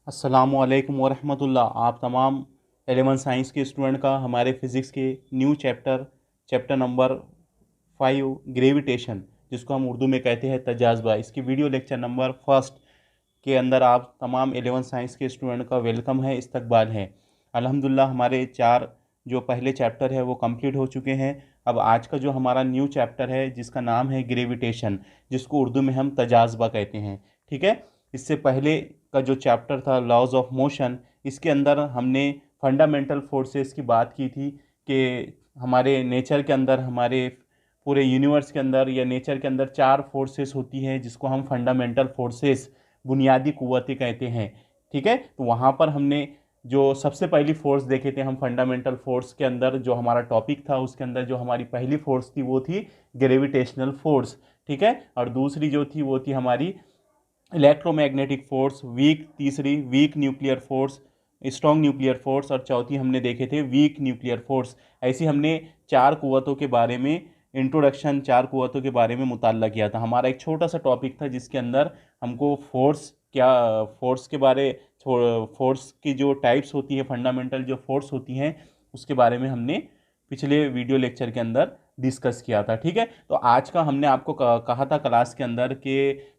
अस्सलामुअलैकुम वरहमतुल्लाह। आप तमाम 11 साइंस के स्टूडेंट का हमारे फिज़िक्स के न्यू चैप्टर नंबर 5 ग्रेविटेशन, जिसको हम उर्दू में कहते हैं तजाज़बा, इसकी वीडियो लेक्चर नंबर फर्स्ट के अंदर आप तमाम 11 साइंस के स्टूडेंट का वेलकम है, इस्तकबाल है। अल्हम्दुलिल्लाह हमारे 4 जो पहले चैप्टर है वो कंप्लीट हो चुके हैं। अब आज का जो हमारा न्यू चैप्टर है जिसका नाम है ग्रेविटेशन, जिसको उर्दू में हम तजाज़बा कहते हैं। ठीक है। इससे पहले का जो चैप्टर था लॉज ऑफ मोशन, इसके अंदर हमने फंडामेंटल फोर्सेस की बात की थी कि हमारे नेचर के अंदर, हमारे पूरे यूनिवर्स के अंदर या नेचर के अंदर 4 फोर्सेस होती हैं जिसको हम फंडामेंटल फोर्सेस, बुनियादी कुव्वतें कहते हैं। ठीक है। तो वहाँ पर हमने जो सबसे पहली फोर्स देखे थे, हम फंडामेंटल फोर्स के अंदर जो हमारा टॉपिक था उसके अंदर जो हमारी पहली फोर्स थी वो थी ग्रेविटेशनल फोर्स। ठीक है। और दूसरी जो थी वो थी हमारी इलेक्ट्रोमैग्नेटिक फोर्स, तीसरी weak nuclear force, strong nuclear force, और चौथी हमने देखे थे वीक न्यूक्लियर फोर्स। ऐसी हमने 4 कुव्वतों के बारे में इंट्रोडक्शन, 4 कुव्वतों के बारे में मुताल्ला किया था। हमारा एक छोटा सा टॉपिक था जिसके अंदर हमको फोर्स के बारे, फोर्स की जो टाइप्स होती है, फंडामेंटल जो फोर्स होती हैं उसके बारे में हमने पिछले वीडियो लेक्चर के अंदर डिस्कस किया था। ठीक है। तो आज का हमने आपको कहा था क्लास के अंदर कि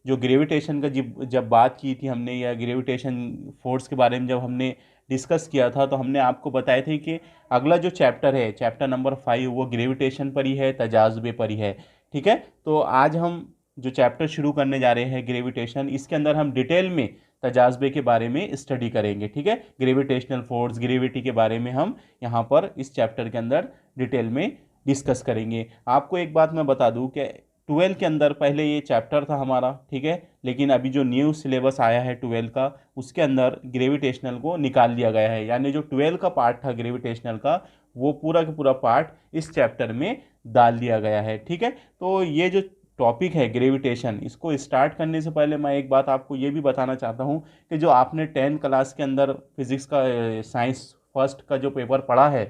जो ग्रेविटेशन का जब बात की थी हमने, या ग्रेविटेशन फोर्स के बारे में जब हमने डिस्कस किया था, तो हमने आपको बताए थे कि अगला जो चैप्टर है, चैप्टर नंबर 5, वो ग्रेविटेशन पर ही है, तजाज़बे पर ही है। ठीक है। तो आज हम जो चैप्टर शुरू करने जा रहे हैं ग्रेविटेशन, इसके अंदर हम डिटेल में तजाज़बे के बारे में स्टडी करेंगे। ठीक है। ग्रेविटेशनल फोर्स, ग्रेविटी के बारे में हम यहाँ पर इस चैप्टर के अंदर डिटेल में डिस्कस करेंगे। आपको एक बात मैं बता दूं कि 12 के अंदर पहले ये चैप्टर था हमारा। ठीक है। लेकिन अभी जो न्यू सिलेबस आया है 12 का, उसके अंदर ग्रेविटेशनल को निकाल दिया गया है। यानी जो 12 का पार्ट था ग्रेविटेशनल का, वो पूरा का पूरा पार्ट इस चैप्टर में डाल दिया गया है। ठीक है। तो ये जो टॉपिक है ग्रेविटेशन, इसको स्टार्ट करने से पहले मैं एक बात आपको ये भी बताना चाहता हूँ कि जो आपने 10 क्लास के अंदर फिजिक्स का साइंस फर्स्ट का जो पेपर पढ़ा है,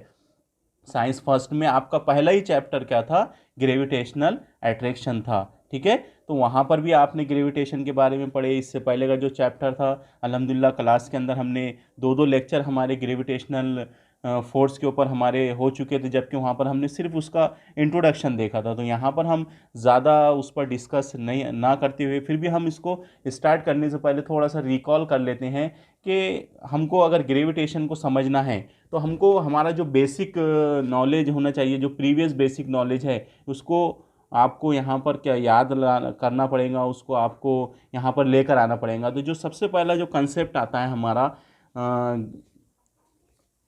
साइंस फर्स्ट में आपका पहला ही चैप्टर क्या था? ग्रेविटेशनल अट्रैक्शन था। ठीक है। तो वहाँ पर भी आपने ग्रेविटेशन के बारे में पढ़े। इससे पहले का जो चैप्टर था, अल्हम्दुलिल्लाह क्लास के अंदर हमने 2 लेक्चर हमारे ग्रेविटेशनल फोर्स के ऊपर हमारे हो चुके थे, जबकि वहाँ पर हमने सिर्फ उसका इंट्रोडक्शन देखा था। तो यहाँ पर हम ज़्यादा उस पर डिस्कस नहीं ना करते हुए, फिर भी हम इसको स्टार्ट करने से पहले थोड़ा सा रिकॉल कर लेते हैं कि हमको अगर ग्रेविटेशन को समझना है तो हमको हमारा जो बेसिक नॉलेज होना चाहिए, जो प्रीवियस बेसिक नॉलेज है, उसको आपको यहाँ पर क्या याद करना पड़ेगा, उसको आपको यहाँ पर लेकर आना पड़ेगा। तो जो सबसे पहला जो कंसेप्ट आता है हमारा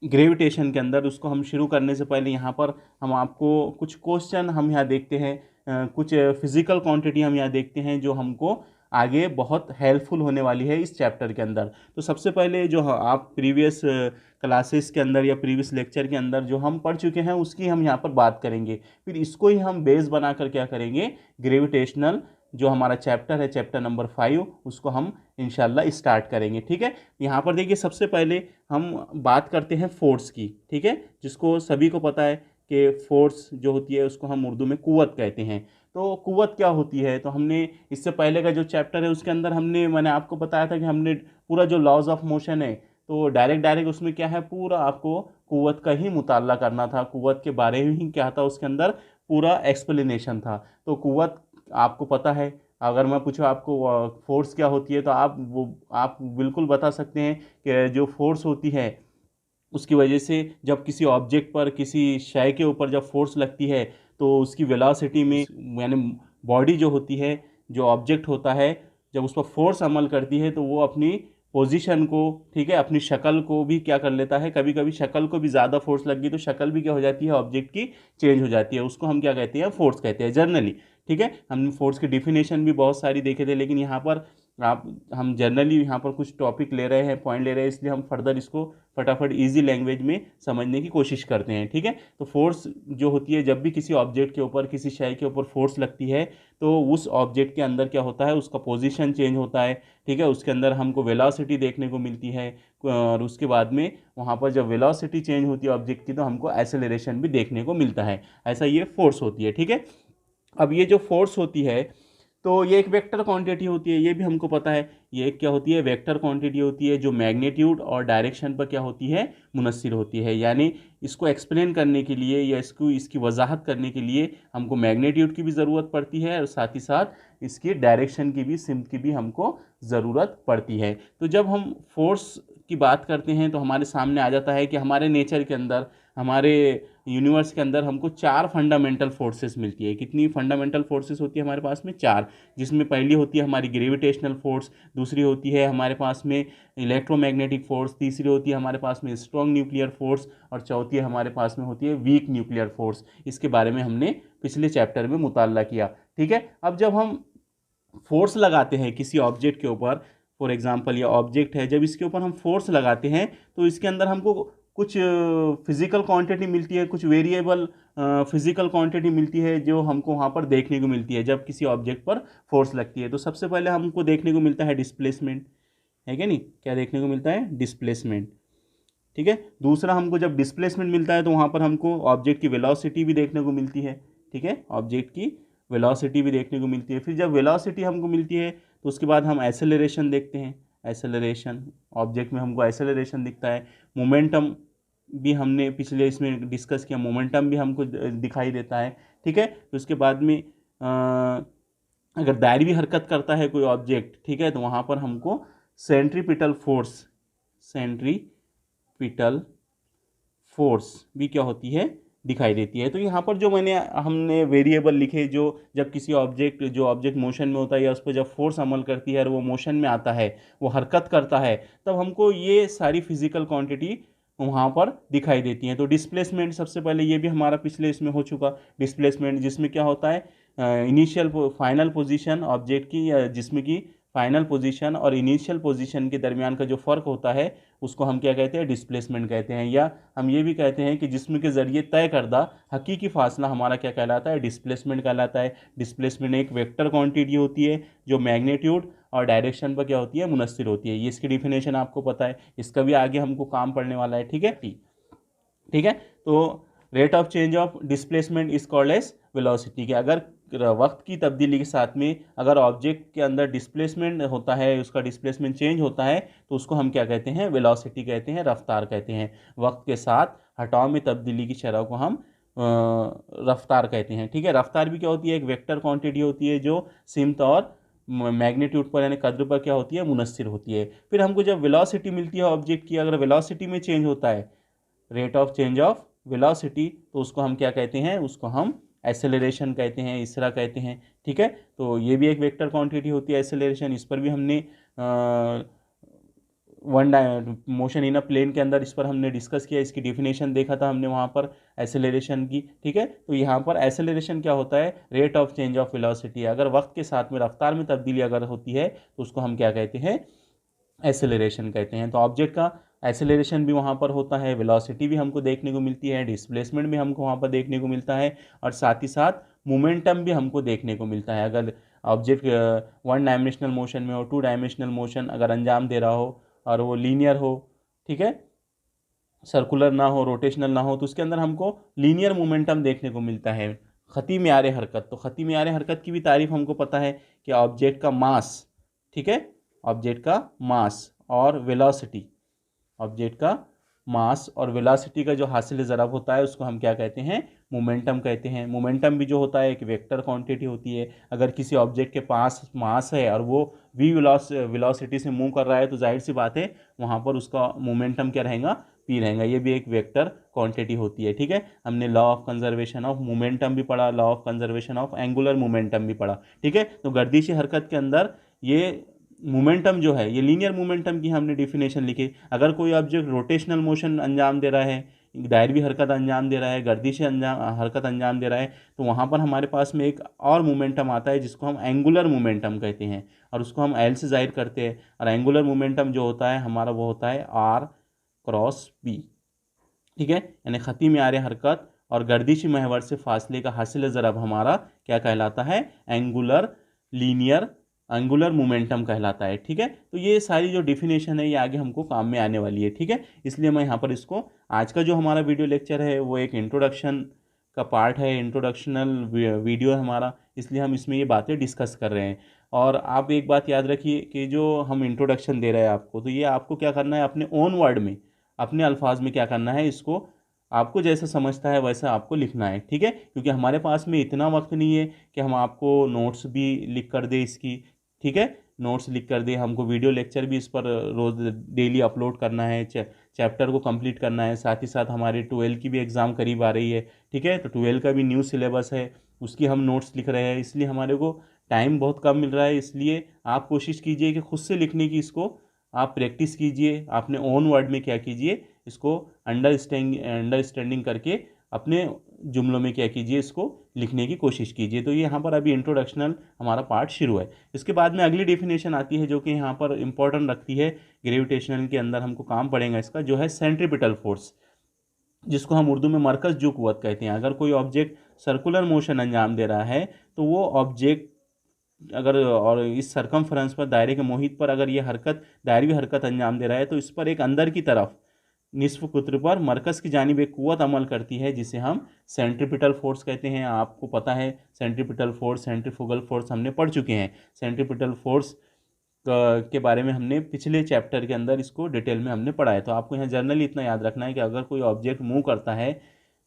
ग्रेविटेशन के अंदर, उसको हम शुरू करने से पहले यहाँ पर हम आपको कुछ क्वेश्चन हम यहाँ देखते हैं, कुछ फिजिकल क्वांटिटी हम यहाँ देखते हैं जो हमको आगे बहुत हेल्पफुल होने वाली है इस चैप्टर के अंदर। तो सबसे पहले जो आप प्रीवियस क्लासेस के अंदर या प्रीवियस लेक्चर के अंदर जो हम पढ़ चुके हैं उसकी हम यहाँ पर बात करेंगे। फिर इसको ही हम बेस बनाकर क्या करेंगे, ग्रेविटेशनल जो हमारा चैप्टर है, चैप्टर नंबर 5, उसको हम इंशाल्लाह स्टार्ट करेंगे। ठीक है। यहाँ पर देखिए, सबसे पहले हम बात करते हैं फोर्स की। ठीक है। जिसको सभी को पता है कि फोर्स जो होती है उसको हम उर्दू में कुव्वत कहते हैं। तो कुव्वत क्या होती है? तो हमने इससे पहले का जो चैप्टर है उसके अंदर मैंने आपको बताया था कि हमने पूरा जो लॉज ऑफ मोशन है, तो डायरेक्ट उसमें क्या है, पूरा आपको कुव्वत का ही मुताला करना था, कुव्वत के बारे में ही क्या था उसके अंदर पूरा एक्सप्लेनेशन था। तो कुव्वत आपको पता है। अगर मैं पूछूँ आपको फोर्स क्या होती है, तो आप बिल्कुल बता सकते हैं कि जो फोर्स होती है उसकी वजह से जब किसी ऑब्जेक्ट पर, किसी शय के ऊपर जब फोर्स लगती है तो उसकी वेलोसिटी में, यानी बॉडी जो होती है, जो ऑब्जेक्ट होता है, जब उस पर फोर्स अमल करती है तो वो अपनी पोजीशन को, ठीक है, अपनी शक्ल को भी क्या कर लेता है, कभी कभी शक्ल को भी ज़्यादा फोर्स लग गई तो शक्ल भी क्या हो जाती है, ऑब्जेक्ट की चेंज हो जाती है। उसको हम क्या कहते हैं? फोर्स कहते हैं जनरली। ठीक है। हमने फोर्स की डिफिनेशन भी बहुत सारी देखे थे, लेकिन यहाँ पर हम जनरली यहाँ पर कुछ टॉपिक ले रहे हैं, पॉइंट ले रहे हैं, इसलिए हम फर्दर इसको फटाफट इजी लैंग्वेज में समझने की कोशिश करते हैं। ठीक है। तो फोर्स जो होती है, जब भी किसी ऑब्जेक्ट के ऊपर, किसी शय के ऊपर फोर्स लगती है तो उस ऑब्जेक्ट के अंदर क्या होता है, उसका पोजीशन चेंज होता है। ठीक है। उसके अंदर हमको वेलोसिटी देखने को मिलती है, और उसके बाद में वहाँ पर जब वेलोसिटी चेंज होती है ऑब्जेक्ट की, तो हमको एक्सेलरेशन भी देखने को मिलता है। ऐसा ये फोर्स होती है। ठीक है। अब ये जो फोर्स होती है, तो ये एक वेक्टर क्वांटिटी होती है, ये भी हमको पता है। ये एक क्या होती है, वेक्टर क्वांटिटी होती है, जो मैग्नीट्यूड और डायरेक्शन पर क्या होती है, मुनस्सिर होती है। यानी इसको एक्सप्लेन करने के लिए या इसकी वजाहत करने के लिए हमको मैग्नीट्यूड की भी ज़रूरत पड़ती है और साथ ही साथ इसकी डायरेक्शन की भी, सिमत की भी हमको ज़रूरत पड़ती है। तो जब हम फोर्स की बात करते हैं तो हमारे सामने आ जाता है कि हमारे नेचर के अंदर, हमारे यूनिवर्स के अंदर हमको 4 फंडामेंटल फोर्सेस मिलती है। कितनी फंडामेंटल फोर्सेस होती है हमारे पास में? 4। जिसमें पहली होती है हमारी ग्रेविटेशनल फोर्स, दूसरी होती है हमारे पास में इलेक्ट्रोमैग्नेटिक फोर्स, तीसरी होती है हमारे पास में स्ट्रॉन्ग न्यूक्लियर फोर्स और चौथी हमारे पास में होती है वीक न्यूक्लियर फोर्स। इसके बारे में हमने पिछले चैप्टर में मुताल्ला किया। ठीक है, अब जब हम फोर्स लगाते हैं किसी ऑब्जेक्ट के ऊपर, फॉर एग्जांपल ये ऑब्जेक्ट है, जब इसके ऊपर हम फोर्स लगाते हैं तो इसके अंदर हमको कुछ फिजिकल क्वांटिटी मिलती है, कुछ वेरिएबल फिजिकल क्वांटिटी मिलती है जो हमको वहाँ पर देखने को मिलती है जब किसी ऑब्जेक्ट पर फोर्स लगती है। तो सबसे पहले हमको देखने को मिलता है डिस्प्लेसमेंट, है क्या नहीं? क्या देखने को मिलता है? डिस्प्लेसमेंट। ठीक है, दूसरा हमको जब डिस्प्लेसमेंट मिलता है तो वहाँ पर हमको ऑब्जेक्ट की वेलोसिटी भी देखने को मिलती है। ठीक है, ऑब्जेक्ट की वेलोसिटी भी देखने को मिलती है। फिर जब वेलोसिटी हमको मिलती है तो उसके बाद हम एक्सेलरेशन देखते हैं। एक्सेलरेशन, ऑब्जेक्ट में हमको एक्सेलरेशन दिखता है। मोमेंटम भी हमने पिछले इसमें डिस्कस किया, मोमेंटम भी हमको दिखाई देता है। ठीक है, तो उसके बाद में अगर दायरवी हरकत करता है कोई ऑब्जेक्ट, ठीक है, तो वहाँ पर हमको सेंट्रीपिटल फोर्स, सेंट्रीपिटल फोर्स भी क्या होती है, दिखाई देती है। तो यहाँ पर जो हमने वेरिएबल लिखे, जो जब किसी ऑब्जेक्ट मोशन में होता है या उस पर जब फोर्स अमल करती है और वो मोशन में आता है, वो हरकत करता है, तब हमको ये सारी फिजिकल क्वांटिटी वहाँ पर दिखाई देती हैं। तो डिस्प्लेसमेंट सबसे पहले, ये भी हमारा पिछले इसमें हो चुका डिस्प्लेसमेंट, जिसमें क्या होता है इनिशियल फाइनल पोजीशन ऑब्जेक्ट की, या जिसमें कि फाइनल पोजीशन और इनिशियल पोजीशन के दरमियान का जो फ़र्क होता है उसको हम क्या कहते हैं? डिस्प्लेसमेंट कहते हैं। या हम ये भी कहते हैं कि जिस्म के ज़रिए तय करदा हकीकी फासला हमारा क्या कहलाता है? डिस्प्लेसमेंट कहलाता है। डिस्प्लेसमेंट एक वेक्टर क्वांटिटी होती है जो मैग्नीट्यूड और डायरेक्शन पर क्या होती है? मुनस्सिर होती है। ये इसकी डिफिनेशन आपको पता है, इसका भी आगे हमको काम पड़ने वाला है। ठीक है, ठीक है। तो rate of change of displacement is called as velocity. के अगर वक्त की तब्दीली के साथ में अगर ऑब्जेक्ट के अंदर डिस्प्लेसमेंट होता है, उसका डिस्प्लेसमेंट चेंज होता है, तो उसको हम क्या कहते हैं? वेलोसिटी कहते हैं, रफ्तार कहते हैं। वक्त के साथ हटाव में तब्दीली की शरह को हम रफ्तार कहते हैं। ठीक है, रफ्तार भी क्या होती है? एक वेक्टर क्वांटिटी होती है जो सिमत और मैग्नीट्यूड पर यानी कद्र पर क्या होती है? मुनस्सिर होती है। फिर हमको जब वेलोसिटी मिलती है ऑब्जेक्ट की, अगर वेलोसिटी में चेंज होता है, rate of change of velocity, तो उसको हम क्या कहते हैं? उसको हम एक्सेलरेशन कहते हैं, इसरा कहते हैं। ठीक है, तो ये भी एक वेक्टर क्वांटिटी होती है एक्सेलरेशन। इस पर भी हमने मोशन इन अ प्लेन के अंदर इस पर हमने डिस्कस किया, इसकी डिफिनेशन देखा था हमने वहाँ पर एक्सेलरेशन की। ठीक है, तो यहाँ पर एक्सेलरेशन क्या होता है? Rate of change of velocity. अगर वक्त के साथ में रफ्तार में तब्दीली अगर होती है तो उसको हम क्या कहते हैं? एक्सेलरेशन कहते हैं। तो ऑब्जेक्ट का एक्सेलरेशन भी वहाँ पर होता है, वेलोसिटी भी हमको देखने को मिलती है, डिस्प्लेसमेंट भी हमको वहाँ पर देखने को मिलता है और साथ ही साथ मोमेंटम भी हमको देखने को मिलता है। अगर ऑब्जेक्ट 1 डायमेंशनल मोशन में हो, 2 डायमेंशनल मोशन अगर अंजाम दे रहा हो और वो लीनियर हो, ठीक है, सर्कुलर ना हो, रोटेशनल ना हो, तो उसके अंदर हमको लीनियर मोमेंटम देखने को मिलता है। ख़ती मेयार हरकत, तो ख़ती मेयार हरकत की भी तारीफ हमको पता है कि ऑब्जेक्ट का मास, ठीक है, ऑब्जेक्ट का मास और वेलोसिटी, ऑब्जेक्ट का मास और वेलोसिटी का जो हासिल ज़रब होता है उसको हम क्या कहते हैं? मोमेंटम कहते हैं। मोमेंटम भी जो होता है एक वेक्टर क्वांटिटी होती है। अगर किसी ऑब्जेक्ट के पास मास है और वो वी वेलोसिटी से मूव कर रहा है तो जाहिर सी बात है वहाँ पर उसका मोमेंटम क्या रहेगा? पी रहेगा। ये भी एक वेक्टर क्वांटिटी होती है। ठीक है, हमने law of conservation of momentum भी पढ़ा, law of conservation of angular momentum भी पढ़ा। ठीक है, तो गर्दिशी हरकत के अंदर ये मोमेंटम जो है, ये लीनियर मोमेंटम की हमने डिफिनेशन लिखी। अगर कोई ऑब्जेक्ट रोटेशनल मोशन अंजाम दे रहा है, दायरवी हरकत अंजाम दे रहा है, गर्दिशी हरकत अंजाम दे रहा है, तो वहाँ पर हमारे पास में एक और मोमेंटम आता है जिसको हम एंगुलर मोमेंटम कहते हैं और उसको हम एल से जाहिर करते हैं। और एंगुलर मोमेंटम जो होता है हमारा वो होता है आर क्रॉस बी। ठीक है, यानी ख़ती मेयार हरकत और गर्दिशी महवर से फासले का हासिल ज़रब हमारा क्या कहलाता है? एंगुलर मोमेंटम कहलाता है। ठीक है, तो ये सारी जो डिफिनेशन है ये आगे हमको काम में आने वाली है। ठीक है, इसलिए मैं यहाँ पर इसको, आज का जो हमारा वीडियो लेक्चर है वो एक इंट्रोडक्शन का पार्ट है, इंट्रोडक्शनल वीडियो है हमारा, इसलिए हम इसमें ये बातें डिस्कस कर रहे हैं। और आप एक बात याद रखिए कि जो हम इंट्रोडक्शन दे रहे हैं आपको, तो ये आपको क्या करना है, अपने ओन वर्ड में, अपने अल्फाज में क्या करना है, इसको आपको जैसा समझता है वैसा आपको लिखना है, ठीक है। क्योंकि हमारे पास में इतना वक्त नहीं है कि हम आपको नोट्स भी लिख कर दे इसकी, ठीक है, नोट्स लिख कर दे, हमको वीडियो लेक्चर भी इस पर रोज़ डेली अपलोड करना है, चैप्टर को कंप्लीट करना है, साथ ही साथ हमारे 12 की भी एग्ज़ाम करीब आ रही है, ठीक है। तो 12 का भी न्यू सिलेबस है, उसकी हम नोट्स लिख रहे हैं, इसलिए हमारे को टाइम बहुत कम मिल रहा है। इसलिए आप कोशिश कीजिए कि खुद से लिखने की इसको आप प्रैक्टिस कीजिए, अपने ओन वर्ड में क्या कीजिए, इसको अंडरस्टैंडिंग करके अपने जुमलों में क्या कीजिए, इसको लिखने की कोशिश कीजिए। तो ये यहाँ पर अभी इंट्रोडक्शनल हमारा पार्ट शुरू है। इसके बाद में अगली डेफिनेशन आती है जो कि यहाँ पर इंपॉर्टेंट रखती है, ग्रेविटेशनल के अंदर हमको काम पड़ेगा इसका, जो है सेंट्रीपिटल फोर्स, जिसको हम उर्दू में मरकज़ जो कुव्वत कहते हैं। अगर कोई ऑब्जेक्ट सर्कुलर मोशन अंजाम दे रहा है तो वो ऑब्जेक्ट अगर और इस सरकमफ्रेंस पर, दायरे के मोहित पर अगर ये दायरवी हरकत अंजाम दे रहा है, तो इस पर एक अंदर की तरफ निस्फ कुत्र पर मरकज़ की जानिब एक कुव्वत अमल करती है, जिसे हम सेंट्रीपिटल फोर्स कहते हैं। आपको पता है सेंट्रीपिटल फोर्स, सेंट्रीफ्यूगल फोर्स हमने पढ़ चुके हैं। सेंट्रीपिटल फोर्स के बारे में हमने पिछले चैप्टर के अंदर इसको डिटेल में हमने पढ़ा है। तो आपको यहाँ जर्नली इतना याद रखना है कि अगर कोई ऑब्जेक्ट मूव करता है,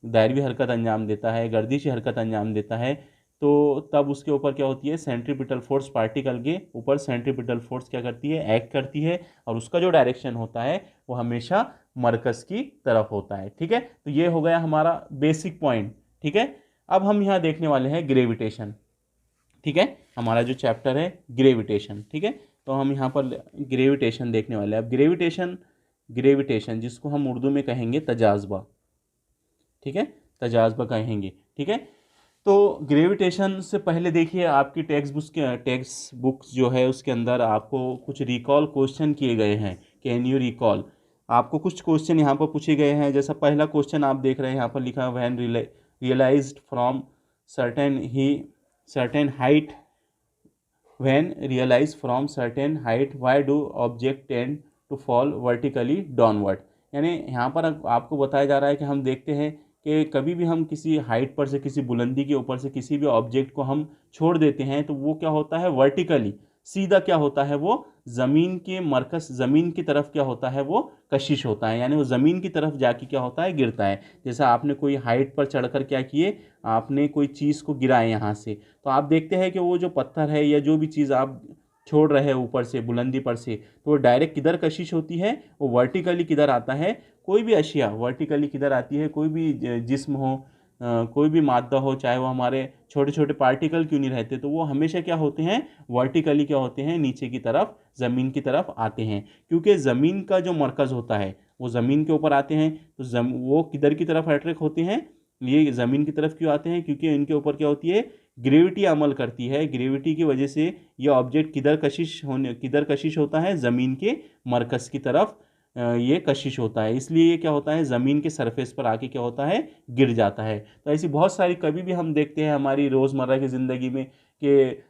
दायरवी हरकत अंजाम देता है, गर्दिशी हरकत अंजाम देता है, तो तब उसके ऊपर क्या होती है, सेंट्रीपिटल फोर्स, पार्टिकल के ऊपर सेंट्रीपिटल फोर्स क्या करती है, एक्ट करती है, और उसका जो डायरेक्शन होता है वो हमेशा मरकज़ की तरफ होता है, ठीक है। तो ये हो गया हमारा बेसिक पॉइंट, ठीक है। अब हम यहाँ देखने वाले हैं ग्रेविटेशन, ठीक है, हमारा जो चैप्टर है ग्रेविटेशन, ठीक है। तो हम यहाँ पर ग्रेविटेशन देखने वाले हैं। अब ग्रेविटेशन जिसको हम उर्दू में कहेंगे तजाज़बा, ठीक है, तजाज़बा कहेंगे, ठीक है। तो ग्रेविटेशन से पहले देखिए, आपकी टेक्स्ट बुक्स जो है उसके अंदर आपको कुछ रिकॉल क्वेश्चन किए गए हैं। कैन यू रिकॉल, आपको कुछ क्वेश्चन यहाँ पर पूछे गए हैं। जैसा पहला क्वेश्चन आप देख रहे हैं, यहाँ पर लिखा है when realised from certain height, when realise from certain height why do object tend to fall vertically downward. यानी यहाँ पर आपको बताया जा रहा है कि हम देखते हैं कि कभी भी हम किसी हाइट पर से, किसी बुलंदी के ऊपर से किसी भी ऑब्जेक्ट को हम छोड़ देते हैं, तो वो क्या होता है, वर्टिकली सीधा क्या होता है, वो ज़मीन के मरकज़, ज़मीन की तरफ क्या होता है, वो कशिश होता है, यानी वो ज़मीन की तरफ जाके क्या होता है, गिरता है। जैसा आपने कोई हाइट पर चढ़कर क्या किए, आपने कोई चीज़ को गिराए यहाँ से, तो आप देखते हैं कि वो जो पत्थर है या जो भी चीज़ आप छोड़ रहे हैं ऊपर से, बुलंदी पर से, तो वो डायरेक्ट किधर कशिश होती है, वो वर्टिकली किधर आता है। कोई भी अशिया वर्टिकली किधर आती है, कोई भी जिस्म हो, कोई भी मादा हो, चाहे वो हमारे छोटे छोटे पार्टिकल क्यों नहीं रहते, तो वो हमेशा क्या होते हैं, वर्टिकली क्या होते हैं, नीचे की तरफ, ज़मीन की तरफ आते हैं। क्योंकि ज़मीन का जो मरकज़ होता है वो ज़मीन के ऊपर आते हैं, तो वो किधर की तरफ अट्रैक्ट होते हैं, ये ज़मीन की तरफ क्यों आते हैं, क्योंकि इनके ऊपर क्या होती है, ग्रेविटी अमल करती है। ग्रेविटी की वजह से ये ऑब्जेक्ट किधर कशिश होता है, ज़मीन के मरकज़ की तरफ ये कशिश होता है। इसलिए ये क्या होता है, ज़मीन के सरफेस पर आके क्या होता है, गिर जाता है। तो ऐसी बहुत सारी कभी भी हम देखते हैं हमारी रोज़मर्रा की ज़िंदगी में कि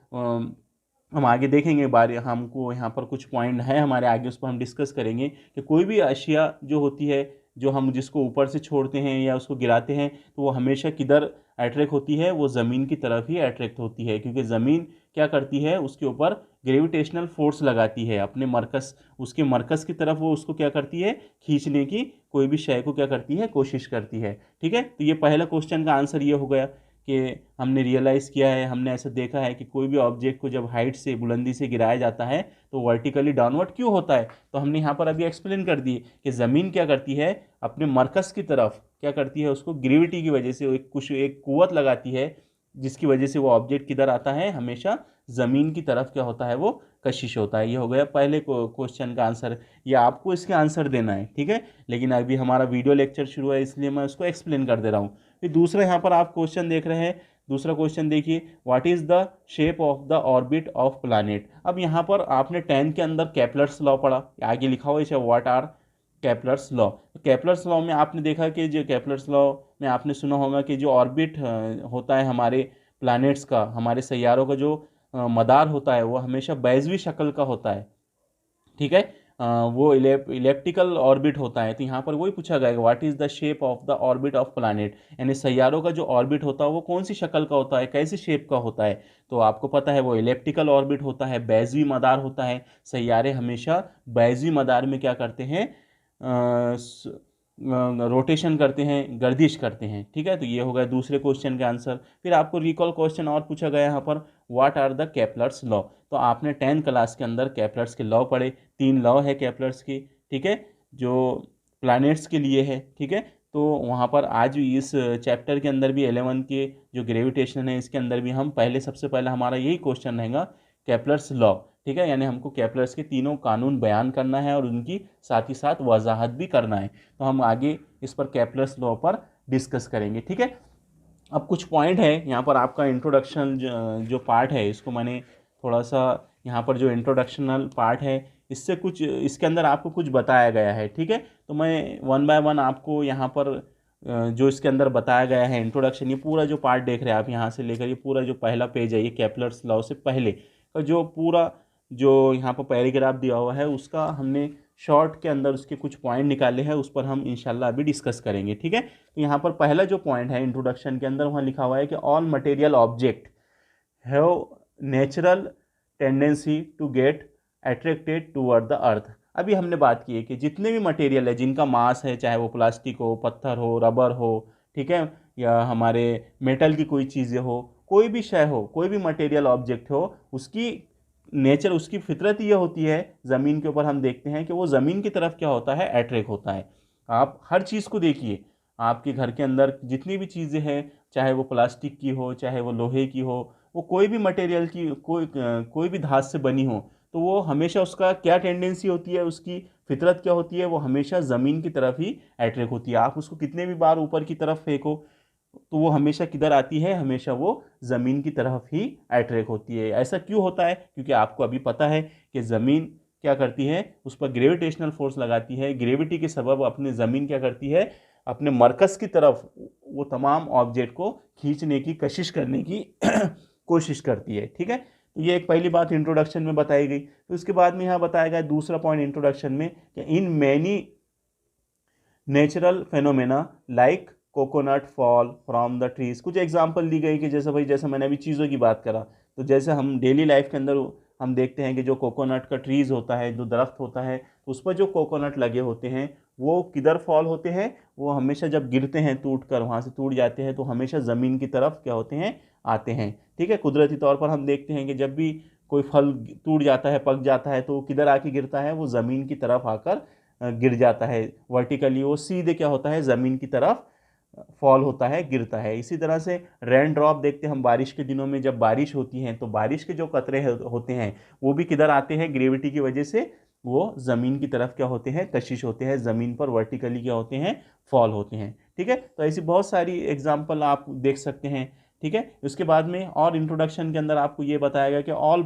हम आगे देखेंगे, बारे हमको यहाँ पर कुछ पॉइंट है हमारे आगे, उस पर हम डिस्कस करेंगे कि कोई भी अशिया जो होती है, जो हम जिसको ऊपर से छोड़ते हैं या उसको गिराते हैं, तो वो हमेशा किधर अट्रैक्ट होती है, वो ज़मीन की तरफ ही अट्रैक्ट होती है। क्योंकि ज़मीन क्या करती है, उसके ऊपर ग्रेविटेशनल फोर्स लगाती है, अपने मरकज़, उसके मरकज़ की तरफ वो उसको क्या करती है, खींचने की, कोई भी शय को क्या करती है, कोशिश करती है, ठीक है। तो ये पहला क्वेश्चन का आंसर ये हो गया कि हमने रियलाइज़ किया है, हमने ऐसा देखा है कि कोई भी ऑब्जेक्ट को जब हाइट से, बुलंदी से गिराया जाता है तो वर्टिकली डाउनवर्ड क्यों होता है। तो हमने यहाँ पर अभी एक्सप्लेन कर दी कि ज़मीन क्या करती है, अपने मरकज़ की तरफ क्या करती है, उसको ग्रेविटी की वजह से एक कुव्वत लगाती है, जिसकी वजह से वो ऑब्जेक्ट किधर आता है, हमेशा ज़मीन की तरफ क्या होता है, वो कशिश होता है। ये हो गया पहले क्वेश्चन का आंसर। ये आपको इसके आंसर देना है, ठीक है, लेकिन अभी हमारा वीडियो लेक्चर शुरू है इसलिए मैं उसको एक्सप्लेन कर दे रहा हूँ। फिर दूसरा यहाँ पर आप क्वेश्चन देख रहे हैं, दूसरा क्वेश्चन देखिए, what is the shape of the orbit of planet. अब यहाँ पर आपने 10 के अंदर केपलर्स लॉ पढ़ा, आगे लिखा हुआ है what are Kepler's law. Kepler's law में आपने देखा कि जो केपलर्स लॉ में आपने सुना होगा कि जो ऑर्बिट होता है हमारे प्लैनेट्स का, हमारे सैयारों का जो मदार होता है, वो हमेशा बैज़वी शक्ल का होता है, ठीक है। वो इलेप्टिकल ऑर्बिट होता है। तो यहाँ पर वही पूछा गया what is the shape of the orbit of planet, यानी सैयारों का जो ऑर्बिट होता है वो कौन सी शक्ल का होता है, कैसी शेप का होता है। तो आपको पता है वो इलेप्टिकल ऑर्बिट होता है, बैज़वी मदार होता है। सैयारे हमेशा बैज़वी मदार में क्या करते हैं, रोटेशन करते हैं, गर्दिश करते हैं। ठीक है, तो ये हो गया दूसरे क्वेश्चन का आंसर। फिर आपको रिकॉल क्वेश्चन और पूछा गया यहाँ पर what are the Kepler's law. तो आपने 10th क्लास के अंदर केपलर्स के लॉ पढ़े, 3 लॉ है केपलर्स की। ठीक है, जो प्लैनेट्स के लिए है। ठीक है, तो वहाँ पर आज इस चैप्टर के अंदर भी 11 के जो ग्रेविटेशन है इसके अंदर भी हम सबसे पहले हमारा यही क्वेश्चन रहेगा केपलर्स लॉ। ठीक है, यानी हमको केपलर्स के तीनों कानून बयान करना है और उनकी साथ ही साथ वजाहत भी करना है। तो हम आगे इस पर केपलर्स लॉ पर डिस्कस करेंगे। ठीक है, अब कुछ पॉइंट है यहाँ पर आपका इंट्रोडक्शन जो पार्ट है इसको मैंने थोड़ा सा यहाँ पर जो इंट्रोडक्शनल पार्ट है इससे कुछ इसके अंदर आपको कुछ बताया गया है। ठीक है, तो मैं 1 बाय 1 आपको यहाँ पर जो इसके अंदर बताया गया है इंट्रोडक्शन, ये पूरा जो पार्ट देख रहे हैं आप यहाँ से लेकर ये पूरा जो पहला पेज है ये केपलर्स लॉ से पहले का जो पूरा जो यहाँ पर पैराग्राफ दिया हुआ है उसका हमने शॉर्ट के अंदर उसके कुछ पॉइंट निकाले हैं, उस पर हम इंशाल्लाह अभी डिस्कस करेंगे। ठीक है, तो यहाँ पर पहला जो पॉइंट है इंट्रोडक्शन के अंदर वहाँ लिखा हुआ है कि all material object have natural tendency to get attracted toward the earth. अभी हमने बात की है कि जितने भी मटेरियल है जिनका मास है, चाहे वो प्लास्टिक हो, पत्थर हो, रबर हो, ठीक है, या हमारे मेटल की कोई चीज़ें हो, कोई भी शय हो, कोई भी मटेरियल ऑब्जेक्ट हो, उसकी नेचर, उसकी फितरत ये होती है ज़मीन के ऊपर हम देखते हैं कि वो ज़मीन की तरफ क्या होता है, अट्रैक्ट होता है। आप हर चीज़ को देखिए, आपके घर के अंदर जितनी भी चीज़ें हैं, चाहे वो प्लास्टिक की हो, चाहे वो लोहे की हो, वो कोई भी मटेरियल की कोई भी धात से बनी हो, तो वो हमेशा उसका क्या टेंडेंसी होती है, उसकी फितरत क्या होती है, वो हमेशा ज़मीन की तरफ ही अट्रैक्ट होती है। आप उसको कितने भी बार ऊपर की तरफ फेंको तो वो हमेशा किधर आती है, हमेशा वो ज़मीन की तरफ ही अट्रैक्ट होती है। ऐसा क्यों होता है? क्योंकि आपको अभी पता है कि ज़मीन क्या करती है, उस पर ग्रेविटेशनल फोर्स लगाती है। ग्रेविटी के सबब अपने ज़मीन क्या करती है, अपने मरकज़ की तरफ वो तमाम ऑब्जेक्ट को खींचने की, कशिश करने की कोशिश करती है। ठीक है, तो ये एक पहली बात इंट्रोडक्शन में बताई गई। तो उसके बाद में यहाँ बताया गया दूसरा पॉइंट इंट्रोडक्शन में कि in many natural phenomena like coconut fall from the trees. कुछ एग्जांपल दी गई कि जैसे मैंने अभी चीज़ों की बात करा, तो जैसे हम डेली लाइफ के अंदर हम देखते हैं कि जो कोकोनट का ट्रीज होता है, जो दरख्त होता है, उस पर जो कोकोनट लगे होते हैं वो किधर फॉल होते हैं, वो हमेशा जब गिरते हैं टूट कर, वहाँ से टूट जाते हैं, तो हमेशा ज़मीन की तरफ क्या होते हैं, आते हैं। ठीक है, कुदरती तौर पर हम देखते हैं कि जब भी कोई फल टूट जाता है, पक जाता है, तो किधर आके गिरता है, वो ज़मीन की तरफ आकर गिर जाता है। वर्टिकली वो सीधे क्या होता है, ज़मीन की तरफ फॉल होता है, गिरता है। इसी तरह से रेन ड्रॉप देखते हैं हम बारिश के दिनों में, जब बारिश होती है तो बारिश के जो कतरे होते हैं वो भी किधर आते हैं, ग्रेविटी की वजह से वो ज़मीन की तरफ क्या होते हैं, कशिश होते हैं, ज़मीन पर वर्टिकली क्या होते हैं, फॉल होते हैं। ठीक है, तो ऐसी बहुत सारी एग्जाम्पल आप देख सकते हैं। ठीक है, उसके बाद में और इंट्रोडक्शन के अंदर आपको ये बताया गया कि all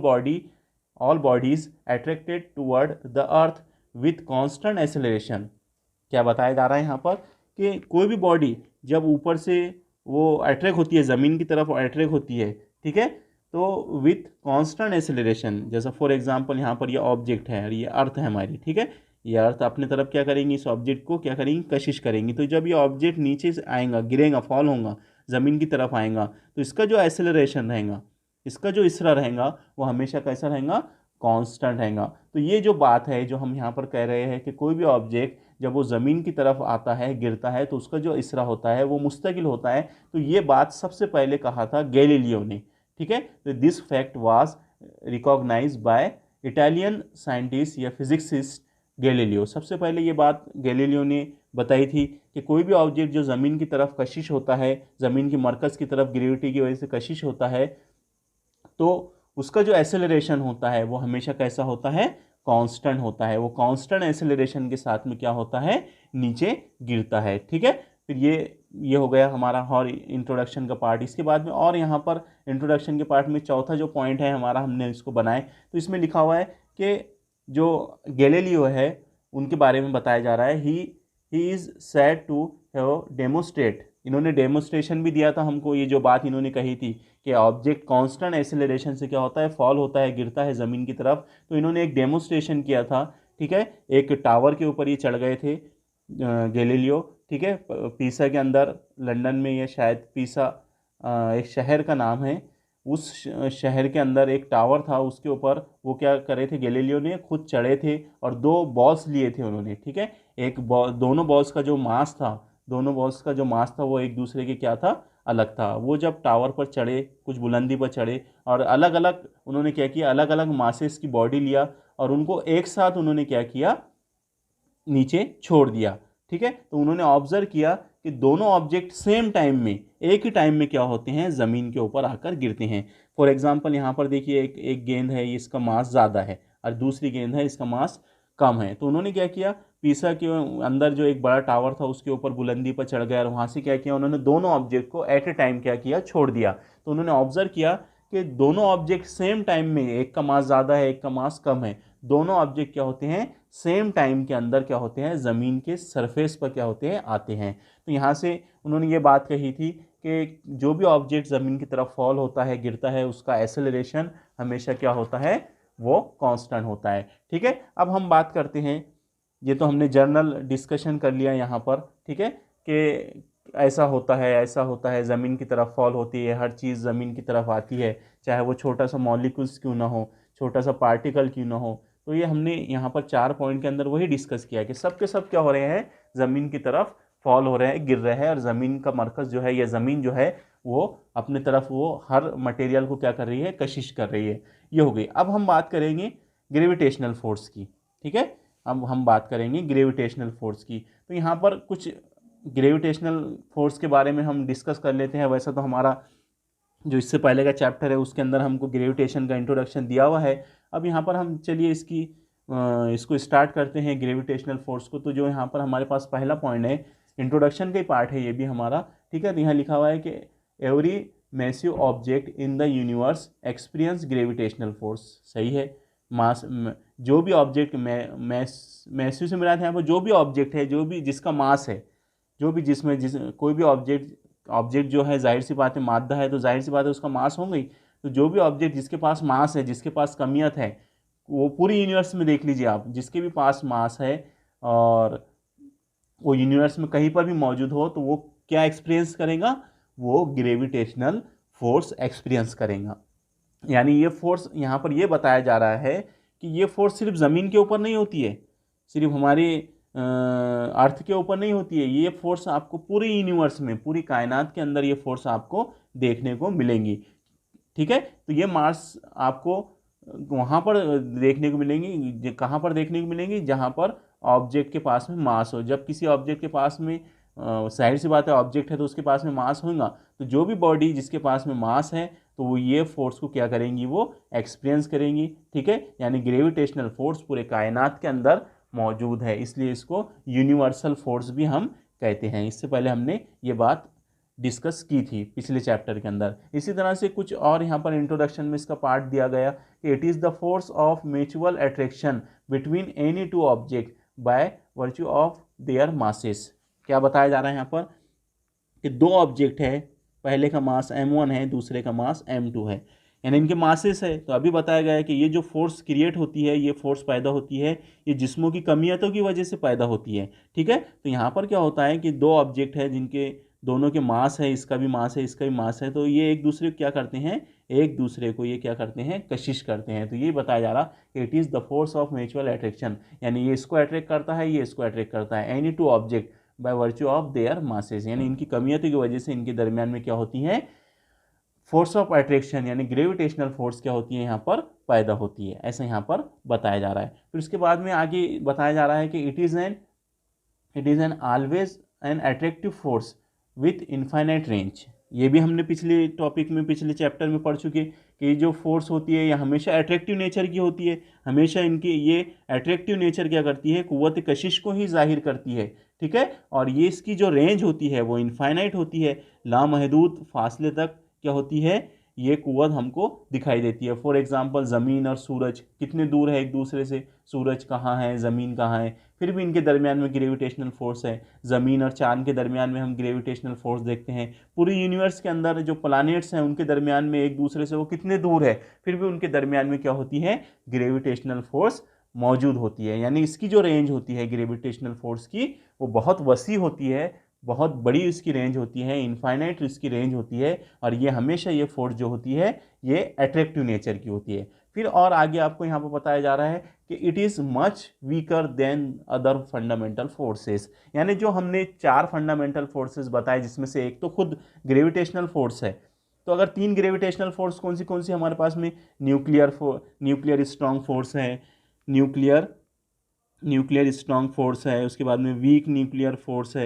bodies attracted toward the earth with constant acceleration. क्या बताया जा रहा है यहाँ पर कि कोई भी बॉडी जब ऊपर से वो अट्रैक्ट होती है, ज़मीन की तरफ अट्रैक्ट होती है, ठीक है, तो विथ कांस्टेंट एक्सेलरेशन। जैसा फॉर एग्जांपल यहाँ पर ये ऑब्जेक्ट है और ये अर्थ है हमारी, ठीक है, ये अर्थ अपने तरफ क्या करेंगी, इस ऑब्जेक्ट को क्या करेंगी, कशिश करेंगी। तो जब ये ऑब्जेक्ट नीचे से आएगा, गिरेगा, फॉल होगा, ज़मीन की तरफ आएगा, तो इसका जो एक्सेलरेशन रहेगा, इसका जो इसरा रहेगा, वो हमेशा कैसा रहेगा, कांस्टेंट रहेगा। तो ये जो बात है जो हम यहाँ पर कह रहे हैं कि कोई भी ऑब्जेक्ट जब वो ज़मीन की तरफ आता है, गिरता है, तो उसका जो इसरा होता है वो मुस्तकिल होता है। तो ये बात सबसे पहले कहा था गैलीलियो ने। ठीक है, तो this fact was recognised by Italian scientist या फिजिक्सिस्ट गैलीलियो। सबसे पहले ये बात गैलीलियो ने बताई थी कि कोई भी ऑब्जेक्ट जो ज़मीन की तरफ कशिश होता है, ज़मीन की मरकज़ की तरफ ग्रेविटी की वजह से कशिश होता है, तो उसका जो एक्सेलरेशन होता है वो हमेशा कैसा होता है, कांस्टेंट होता है। वो कांस्टेंट एक्सेलरेशन के साथ में क्या होता है, नीचे गिरता है। ठीक है, फिर ये हो गया हमारा और इंट्रोडक्शन का पार्ट। इसके बाद में और यहाँ पर इंट्रोडक्शन के पार्ट में चौथा जो पॉइंट है हमारा, हमने इसको बनाए, तो इसमें लिखा हुआ है कि जो गैलीलियो है उनके बारे में बताया जा रहा है, he is said to have demonstrate. इन्होंने डेमोस्ट्रेशन भी दिया था हमको, ये जो बात इन्होंने कही थी कि ऑब्जेक्ट कांस्टेंट एक्सेलरेशन से क्या होता है, फॉल होता है, गिरता है ज़मीन की तरफ। तो इन्होंने एक डेमोस्ट्रेशन किया था ठीक है। एक टावर के ऊपर ये चढ़ गए थे गैलीलियो, ठीक है, पीसा के अंदर, लंदन में, ये शायद पीसा एक शहर का नाम है। उस शहर के अंदर एक टावर था, उसके ऊपर वो क्या करे थे, गैलीलियो ने खुद चढ़े थे और दो बॉल्स लिए थे उन्होंने, ठीक है। एक बॉल, दोनों बॉल्स का जो मास था, दोनों बॉल्स का जो मास था वो एक दूसरे के क्या था, अलग था। वो जब टावर पर चढ़े, कुछ बुलंदी पर चढ़े, और अलग अलग उन्होंने क्या किया, अलग अलग मासेस की बॉडी लिया और उनको एक साथ उन्होंने क्या किया, नीचे छोड़ दिया, ठीक है। तो उन्होंने ऑब्जर्व किया कि दोनों ऑब्जेक्ट सेम टाइम में, एक ही टाइम में क्या होते हैं, ज़मीन के ऊपर आकर गिरते हैं। फॉर एग्जांपल यहाँ पर देखिए, एक गेंद है, इसका मास ज़्यादा है, और दूसरी गेंद है, इसका मास कम है। तो उन्होंने क्या किया, पीसा के अंदर जो एक बड़ा टावर था उसके ऊपर बुलंदी पर चढ़ गया और वहाँ से क्या किया, उन्होंने दोनों ऑब्जेक्ट को एट ए टाइम क्या किया, छोड़ दिया। तो उन्होंने ऑब्जर्व किया कि दोनों ऑब्जेक्ट सेम टाइम में, एक का मास ज़्यादा है, एक का मास कम है, दोनों ऑब्जेक्ट क्या होते हैं, सेम टाइम के अंदर क्या होते हैं, ज़मीन के सरफेस पर क्या होते हैं, आते हैं। तो यहाँ से उन्होंने ये बात कही थी कि जो भी ऑब्जेक्ट ज़मीन की तरफ फॉल होता है, गिरता है, उसका एक्सेलरेशन हमेशा क्या होता है, वो कांस्टेंट होता है, ठीक है। अब हम बात करते हैं, ये तो हमने जर्नल डिस्कशन कर लिया यहाँ पर, ठीक है, कि ऐसा होता है, ऐसा होता है, ज़मीन की तरफ फॉल होती है, हर चीज़ ज़मीन की तरफ आती है, चाहे वो छोटा सा मॉलिक्यूल्स क्यों ना हो, छोटा सा पार्टिकल क्यों ना हो। तो ये हमने यहाँ पर 4 पॉइंट के अंदर वही डिस्कस किया कि सब के सब क्या हो रहे हैं, ज़मीन की तरफ फॉल हो रहे हैं, गिर रहे हैं, और ज़मीन का मरकज़ जो है, या ज़मीन जो है वो अपने तरफ वो हर मटेरियल को क्या कर रही है, कशिश कर रही है। ये हो गई। अब हम बात करेंगे ग्रेविटेशनल फोर्स की, ठीक है। अब हम बात करेंगे ग्रेविटेशनल फोर्स की। तो यहाँ पर कुछ ग्रेविटेशनल फोर्स के बारे में हम डिस्कस कर लेते हैं। वैसा तो हमारा जो इससे पहले का चैप्टर है उसके अंदर हमको ग्रेविटेशन का इंट्रोडक्शन दिया हुआ है। अब यहाँ पर हम चलिए इसको स्टार्ट करते हैं ग्रेविटेशनल फोर्स को। तो जो यहाँ पर हमारे पास पहला पॉइंट है, इंट्रोडक्शन का ही पार्ट है ये भी हमारा, ठीक है। तो यहाँ लिखा हुआ है कि every massive object in the universe experience gravitational force. सही है। मास, जो भी ऑब्जेक्ट, मैसिव से मिला था यहाँ पर, जो भी ऑब्जेक्ट है, जो भी जिसका मास है, जो भी जिस कोई भी ऑब्जेक्ट जो है, जाहिर सी बात है मादा है, तो जाहिर सी बात है उसका मास हो गई। तो जो भी ऑब्जेक्ट जिसके पास मास है, जिसके पास कमियत है, वो पूरी यूनिवर्स में देख लीजिए आप, जिसके भी पास मास है और वो यूनिवर्स में कहीं पर भी मौजूद हो, तो वो क्या एक्सपीरियंस करेगा, वो ग्रेविटेशनल फोर्स एक्सपीरियंस करेगा। यानी ये फोर्स यहाँ पर ये बताया जा रहा है कि ये फोर्स सिर्फ ज़मीन के ऊपर नहीं होती है, सिर्फ हमारे अर्थ के ऊपर नहीं होती है, ये फोर्स आपको पूरे यूनिवर्स में, पूरी कायनात के अंदर ये फोर्स आपको देखने को मिलेंगी, ठीक है। तो ये मार्स आपको वहाँ पर देखने को मिलेंगी, कहाँ पर देखने को मिलेंगी, जहाँ पर ऑब्जेक्ट के पास में मास हो। जब किसी ऑब्जेक्ट के पास में जाहिर सी बात है ऑब्जेक्ट है तो उसके पास में मास होगा, तो जो भी बॉडी जिसके पास में मास है तो वो ये फोर्स को क्या करेंगी, वो एक्सपीरियंस करेंगी, ठीक है। यानी ग्रेविटेशनल फोर्स पूरे कायनात के अंदर मौजूद है, इसलिए इसको यूनिवर्सल फोर्स भी हम कहते हैं। इससे पहले हमने ये बात डिस्कस की थी पिछले चैप्टर के अंदर। इसी तरह से कुछ और यहाँ पर इंट्रोडक्शन में इसका पार्ट दिया गया कि it is the force of mutual attraction between any two object by virtue of their masses. क्या बताया जा रहा है यहाँ पर कि दो ऑब्जेक्ट है, पहले का मास m1 है, दूसरे का मास m2 है, यानी इनके मासेस है। तो अभी बताया गया है कि ये जो फोर्स क्रिएट होती है, ये फोर्स पैदा होती है, ये जिस्मों की कमियतों की वजह से पैदा होती है, ठीक है। तो यहाँ पर क्या होता है कि दो ऑब्जेक्ट है जिनके दोनों के मास है, इसका भी मास है, इसका भी मास है, तो ये एक दूसरे को क्या करते हैं, एक दूसरे को ये क्या करते हैं, कशिश करते हैं। तो ये बताया जा रहा कि it is the force of mutual attraction, यानी ये इसको अट्रैक्ट करता है, ये इसको अट्रैक्ट करता है, any two object by virtue of their masses, यानी इनकी कमियतों की वजह से इनके दरमियान में क्या होती है, फोर्स ऑफ अट्रैक्शन यानी ग्रेविटेशनल फोर्स क्या होती है, यहाँ पर पैदा होती है। ऐसा यहाँ पर बताया जा रहा है। फिर उसके बाद में आगे बताया जा रहा है कि it is an always an attractive force with infinite range. ये भी हमने पिछले टॉपिक में, पिछले चैप्टर में पढ़ चुके कि जो फोर्स होती है ये हमेशा अट्रैक्टिव नेचर की होती है, हमेशा इनकी ये अट्रैक्टिव नेचर क्या करती है, कुव्वत कशिश को ही जाहिर करती है, ठीक है। और ये इसकी जो रेंज होती है वो इनफाइनाइट होती है, लामहदूद फासले तक क्या होती है, ये कुव्वत हमको दिखाई देती है। फॉर एग्जांपल ज़मीन और सूरज कितने दूर है एक दूसरे से, सूरज कहाँ है, ज़मीन कहाँ है, फिर भी इनके दरमियान में ग्रेविटेशनल फोर्स है। ज़मीन और चांद के दरमियान में हम ग्रेविटेशनल फोर्स देखते हैं। पूरी यूनिवर्स के अंदर जो प्लैनेट्स हैं उनके दरमियान में एक दूसरे से वो कितने दूर है, फिर भी उनके दरमियान में क्या होती है, ग्रेविटेशनल फोर्स मौजूद होती है। यानी इसकी जो रेंज होती है ग्रेविटेशनल फोर्स की वो बहुत वसी होती है, बहुत बड़ी इसकी रेंज होती है, इनफाइनाइट इसकी रेंज होती है। और ये हमेशा ये फोर्स जो होती है ये अट्रैक्टिव नेचर की होती है। फिर और आगे आपको यहाँ पर बताया जा रहा है कि it is much weaker then other fundamental forces. यानी जो हमने 4 फंडामेंटल फोर्सेस बताए जिसमें से एक तो खुद ग्रेविटेशनल फोर्स है, तो अगर 3 ग्रेविटेशनल फोर्स कौन सी हमारे पास में, न्यूक्लियर स्ट्रांग फोर्स है, न्यूक्लियर स्ट्रांग फोर्स है, उसके बाद में वीक न्यूक्लियर फोर्स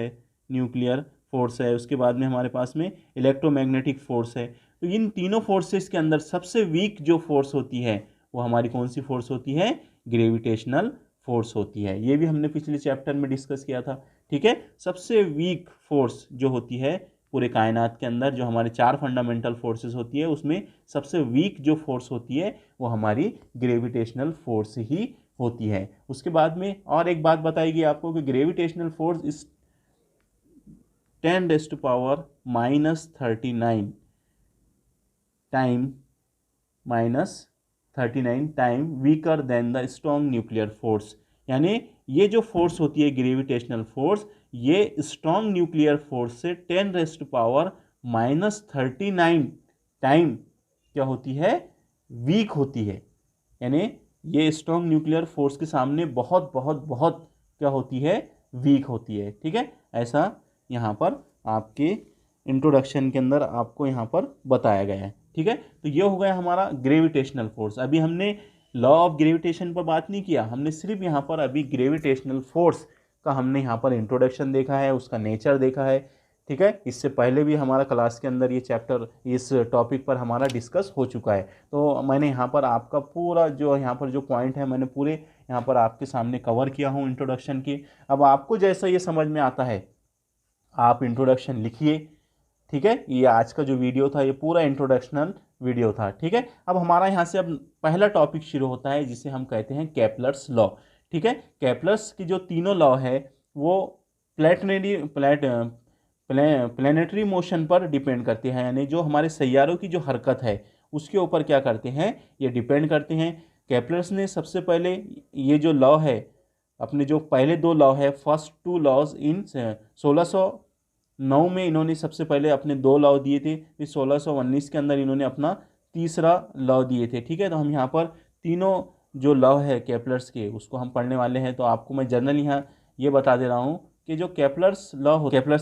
है, उसके बाद में हमारे पास में इलेक्ट्रोमैग्नेटिक फोर्स है। तो इन तीनों फोर्सेस के अंदर सबसे वीक जो फोर्स होती है वो हमारी कौन सी फोर्स होती है, ग्रेविटेशनल फोर्स होती है। ये भी हमने पिछले चैप्टर में डिस्कस किया था। ठीक है, सबसे वीक फोर्स जो होती है पूरे कायनात के अंदर, जो हमारे 4 फंडामेंटल फोर्सेस होती है उसमें सबसे वीक जो फोर्स होती है वो हमारी ग्रेविटेशनल फोर्स ही होती है। उसके बाद में और एक बात बताएगी आपको कि ग्रेविटेशनल फोर्स इस 10⁻⁻39 time weaker then the strong nuclear force. यानी ये जो फोर्स होती है ग्रेविटेशनल फोर्स, ये स्ट्रॉन्ग न्यूक्लियर फोर्स से 10⁻39 टाइम क्या होती है, वीक होती है। यानी ये स्ट्रॉन्ग न्यूक्लियर फोर्स के सामने बहुत बहुत बहुत क्या होती है, वीक होती है। ठीक है, ऐसा यहाँ पर आपके इंट्रोडक्शन के अंदर आपको यहाँ पर बताया गया है। ठीक है, तो ये हो गया हमारा ग्रेविटेशनल फोर्स। अभी हमने लॉ ऑफ ग्रेविटेशन पर बात नहीं किया, हमने सिर्फ यहाँ पर अभी ग्रेविटेशनल फोर्स का हमने यहाँ पर इंट्रोडक्शन देखा है, उसका नेचर देखा है। ठीक है, इससे पहले भी हमारा क्लास के अंदर ये चैप्टर इस टॉपिक पर हमारा डिस्कस हो चुका है। तो मैंने यहाँ पर आपका पूरा जो यहाँ पर जो पॉइंट है मैंने पूरे यहाँ पर आपके सामने कवर किया हूँ इंट्रोडक्शन की। अब आपको जैसा ये समझ में आता है आप इंट्रोडक्शन लिखिए। ठीक है, ये आज का जो वीडियो था ये पूरा इंट्रोडक्शनल वीडियो था। ठीक है, अब हमारा यहाँ से अब पहला टॉपिक शुरू होता है जिसे हम कहते हैं केपलर्स लॉ। ठीक है, केपलर्स की जो तीनों लॉ है वो प्लैनेटरी मोशन पर डिपेंड करते हैं। यानी जो हमारे सैयारों की जो हरकत है उसके ऊपर क्या करते हैं, ये डिपेंड करते हैं। केपलर्स ने सबसे पहले ये जो लॉ है, अपने जो पहले 2 लॉ है, फर्स्ट 2 लॉज इन 1609 में इन्होंने सबसे पहले अपने 2 लॉ दिए थे। फिर 1619 के अंदर इन्होंने अपना तीसरा लॉ दिए थे। ठीक है, तो हम यहाँ पर तीनों जो लॉ है केपलर्स के उसको हम पढ़ने वाले हैं। तो आपको मैं जनरल यहाँ ये बता दे रहा हूँ कि जो केपलर्स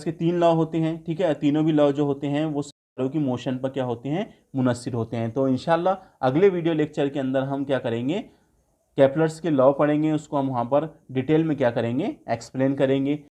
के 3 लॉ होते हैं। ठीक है, तीनों भी लॉ जो होते हैं वो सैयारों की मोशन पर क्या होते हैं, मुनस्सिर होते हैं। तो इंशाल्लाह अगले वीडियो लेक्चर के अंदर हम क्या करेंगे, केपलर्स के लॉ पढ़ेंगे, उसको हम वहाँ पर डिटेल में क्या करेंगे, एक्सप्लेन करेंगे।